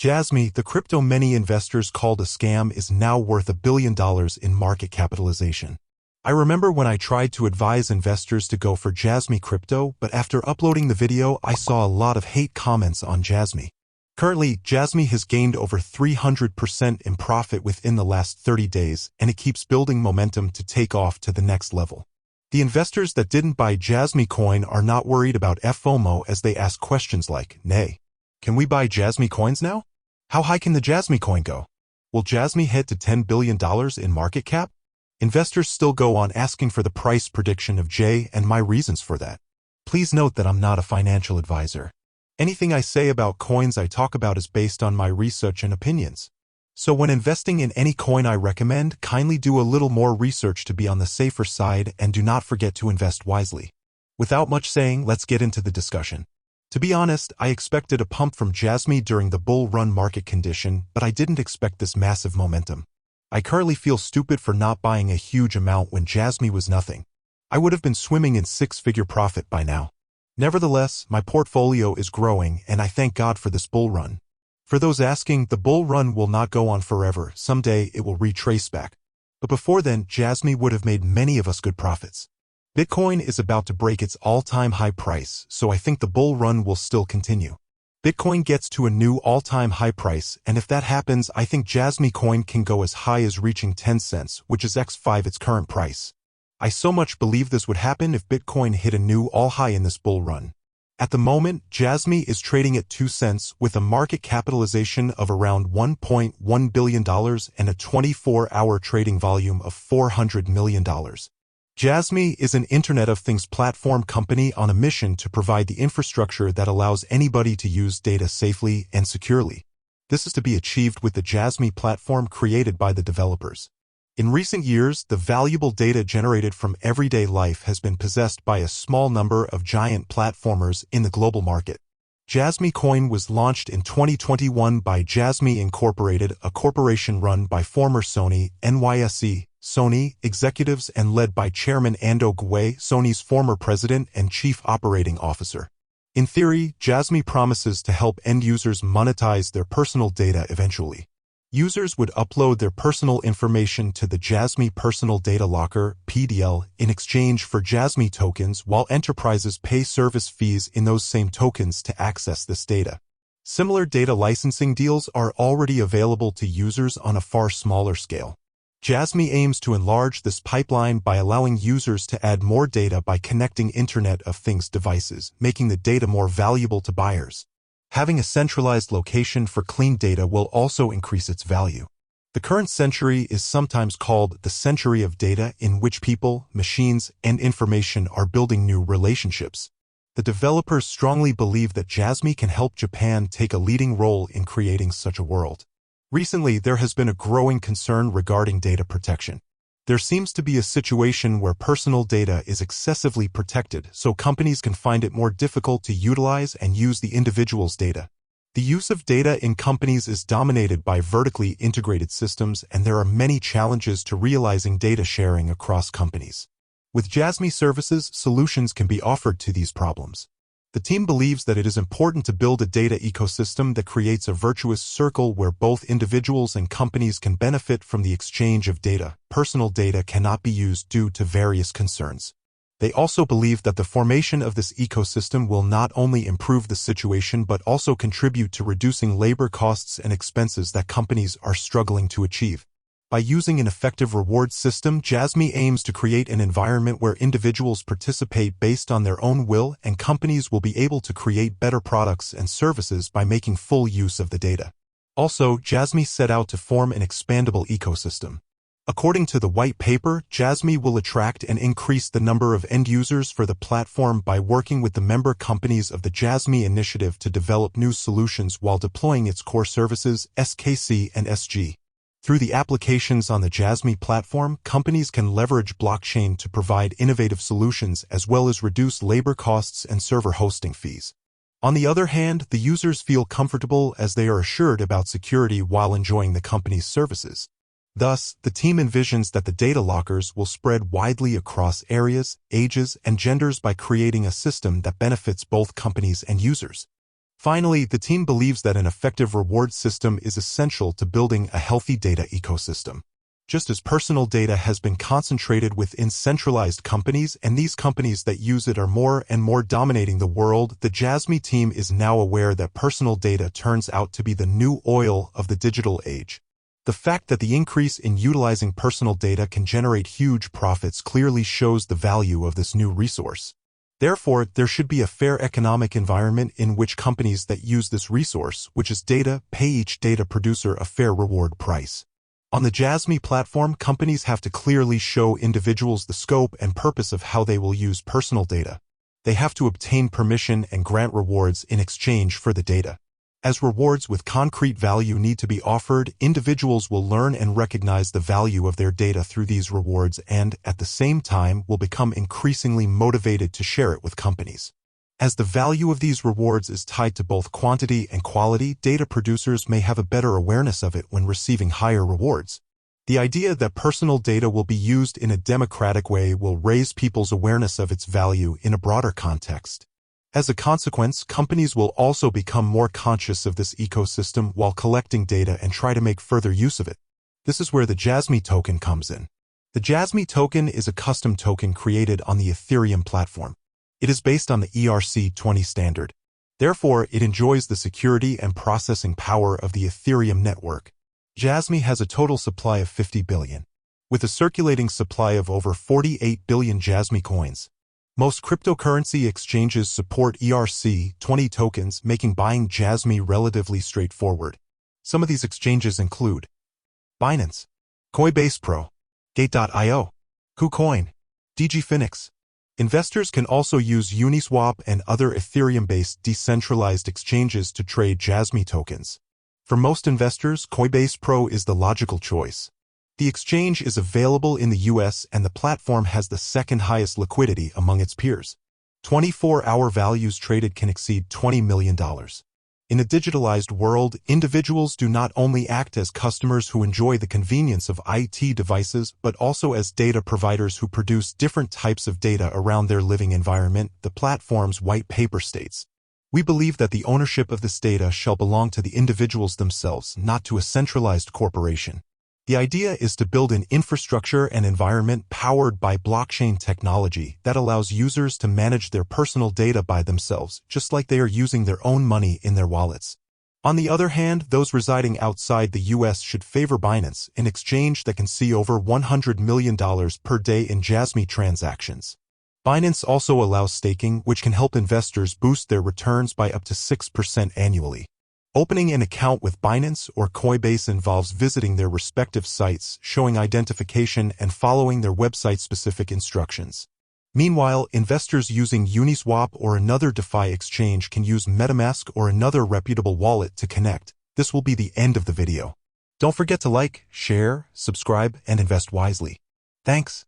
Jasmy, the crypto many investors called a scam, is now worth $1 billion in market capitalization. I remember when I tried to advise investors to go for Jasmy crypto, but after uploading the video, I saw a lot of hate comments on Jasmy. Currently, Jasmy has gained over 300% in profit within the last 30 days, and it keeps building momentum to take off to the next level. The investors that didn't buy Jasmy coin are not worried about FOMO as they ask questions like, "Nee, can we buy Jasmy coins now? How high can the Jasmy coin go? Will Jasmy head to $10 billion in market cap?" Investors still go on asking for the price prediction of J and my reasons for that. Please note that I'm not a financial advisor. Anything I say about coins I talk about is based on my research and opinions. So when investing in any coin I recommend, kindly do a little more research to be on the safer side and do not forget to invest wisely. Without much saying, let's get into the discussion. To be honest, I expected a pump from Jasmy during the bull run market condition, but I didn't expect this massive momentum. I currently feel stupid for not buying a huge amount when Jasmy was nothing. I would have been swimming in six-figure profit by now. Nevertheless, my portfolio is growing, and I thank God for this bull run. For those asking, the bull run will not go on forever. Someday it will retrace back. But before then, Jasmy would have made many of us good profits. Bitcoin is about to break its all-time high price, so I think the bull run will still continue. Bitcoin gets to a new all-time high price, and if that happens, I think Jasmy coin can go as high as reaching 10 cents, which is x5 its current price. I so much believe this would happen if Bitcoin hit a new all-high in this bull run. At the moment, Jasmy is trading at 2 cents with a market capitalization of around $1.1 billion and a 24-hour trading volume of $400 million. Jasmy is an Internet of Things platform company on a mission to provide the infrastructure that allows anybody to use data safely and securely. This is to be achieved with the Jasmy platform created by the developers. In recent years, the valuable data generated from everyday life has been possessed by a small number of giant platformers in the global market. Jasmy Coin was launched in 2021 by Jasmy Incorporated, a corporation run by former Sony, NYSE, Sony executives and led by Chairman Ando Gwe, Sony's former president and chief operating officer. In theory, Jasmy promises to help end users monetize their personal data eventually. Users would upload their personal information to the Jasmy Personal Data Locker, PDL, in exchange for Jasmy tokens, while enterprises pay service fees in those same tokens to access this data. Similar data licensing deals are already available to users on a far smaller scale. Jasmy aims to enlarge this pipeline by allowing users to add more data by connecting Internet of Things devices, making the data more valuable to buyers. Having a centralized location for clean data will also increase its value. The current century is sometimes called the century of data, in which people, machines, and information are building new relationships. The developers strongly believe that Jasmy can help Japan take a leading role in creating such a world. Recently, there has been a growing concern regarding data protection. There seems to be a situation where personal data is excessively protected, so companies can find it more difficult to utilize and use the individual's data. The use of data in companies is dominated by vertically integrated systems, and there are many challenges to realizing data sharing across companies. With Jasmy services, solutions can be offered to these problems. The team believes that it is important to build a data ecosystem that creates a virtuous circle where both individuals and companies can benefit from the exchange of data. Personal data cannot be used due to various concerns. They also believe that the formation of this ecosystem will not only improve the situation but also contribute to reducing labor costs and expenses that companies are struggling to achieve. By using an effective reward system, Jasmy aims to create an environment where individuals participate based on their own will, and companies will be able to create better products and services by making full use of the data. Also, Jasmy set out to form an expandable ecosystem. According to the white paper, Jasmy will attract and increase the number of end users for the platform by working with the member companies of the Jasmy initiative to develop new solutions while deploying its core services, SKC and SG. Through the applications on the Jasmy platform, companies can leverage blockchain to provide innovative solutions as well as reduce labor costs and server hosting fees. On the other hand, the users feel comfortable as they are assured about security while enjoying the company's services. Thus, the team envisions that the data lockers will spread widely across areas, ages, and genders by creating a system that benefits both companies and users. Finally, the team believes that an effective reward system is essential to building a healthy data ecosystem. Just as personal data has been concentrated within centralized companies and these companies that use it are more and more dominating the world, the Jasmy team is now aware that personal data turns out to be the new oil of the digital age. The fact that the increase in utilizing personal data can generate huge profits clearly shows the value of this new resource. Therefore, there should be a fair economic environment in which companies that use this resource, which is data, pay each data producer a fair reward price. On the Jasmy platform, companies have to clearly show individuals the scope and purpose of how they will use personal data. They have to obtain permission and grant rewards in exchange for the data. As rewards with concrete value need to be offered, individuals will learn and recognize the value of their data through these rewards and, at the same time, will become increasingly motivated to share it with companies. As the value of these rewards is tied to both quantity and quality, data producers may have a better awareness of it when receiving higher rewards. The idea that personal data will be used in a democratic way will raise people's awareness of its value in a broader context. As a consequence, companies will also become more conscious of this ecosystem while collecting data and try to make further use of it. This is where the Jasmy token comes in. The Jasmy token is a custom token created on the Ethereum platform. It is based on the ERC-20 standard. Therefore, it enjoys the security and processing power of the Ethereum network. Jasmy has a total supply of 50 billion, with a circulating supply of over 48 billion Jasmy coins. Most cryptocurrency exchanges support ERC-20 tokens, making buying Jasmy relatively straightforward. Some of these exchanges include Binance, Coinbase Pro, Gate.io, KuCoin, DigiFinix. Investors can also use Uniswap and other Ethereum-based decentralized exchanges to trade Jasmy tokens. For most investors, Coinbase Pro is the logical choice. The exchange is available in the US and the platform has the second highest liquidity among its peers. 24-hour values traded can exceed $20 million. In a digitalized world, individuals do not only act as customers who enjoy the convenience of IT devices, but also as data providers who produce different types of data around their living environment, the platform's white paper states. We believe that the ownership of this data shall belong to the individuals themselves, not to a centralized corporation. The idea is to build an infrastructure and environment powered by blockchain technology that allows users to manage their personal data by themselves, just like they are using their own money in their wallets. On the other hand, those residing outside the US should favor Binance, an exchange that can see over $100 million per day in Jasmy transactions. Binance also allows staking, which can help investors boost their returns by up to 6% annually. Opening an account with Binance or Coinbase involves visiting their respective sites, showing identification, and following their website-specific instructions. Meanwhile, investors using Uniswap or another DeFi exchange can use MetaMask or another reputable wallet to connect. This will be the end of the video. Don't forget to like, share, subscribe, and invest wisely. Thanks.